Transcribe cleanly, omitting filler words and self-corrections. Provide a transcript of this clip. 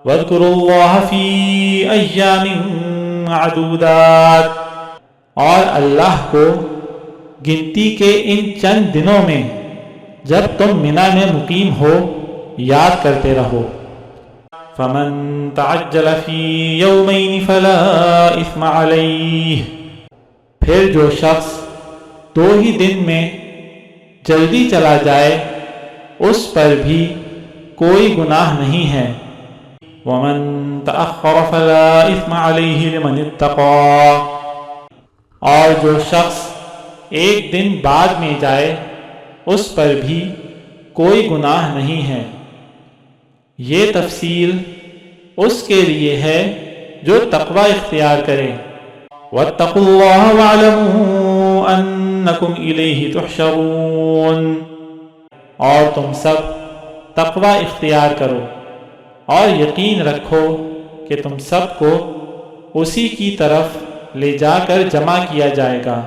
وَاذْكُرُوا اللَّهَ فِي أَيَّامٍ مَّعْدُودَاتٍ، اور اللہ کو گنتی کے ان چند دنوں میں جب تم منا میں مقیم ہو یاد کرتے رہو۔ فَمَن تَعَجَّلَ فِي يَوْمَيْنِ فَلَا إِثْمَ عَلَيْهِ، پھر جو شخص 2 ہی دن میں جلدی چلا جائے اس پر بھی کوئی گناہ نہیں ہے۔ وَمَن تَأَخَّرَ فَلَا إِثْمَ عَلَيْهِ لِمَنِ اتَّقَىٰ، اور جو شخص 1 دن بعد میں جائے اس پر بھی کوئی گناہ نہیں ہے۔ یہ تفصیل اس کے لیے ہے جو تقوی اختیار کرے۔ وَاتَّقُوا اللَّهَ وَاعْلَمُوا أَنَّكُمْ إِلَيْهِ تُحْشَرُونَ، اور تم سب تقوی اختیار کرو اور یقین رکھو کہ تم سب کو اسی کی طرف لے جا کر جمع کیا جائے گا۔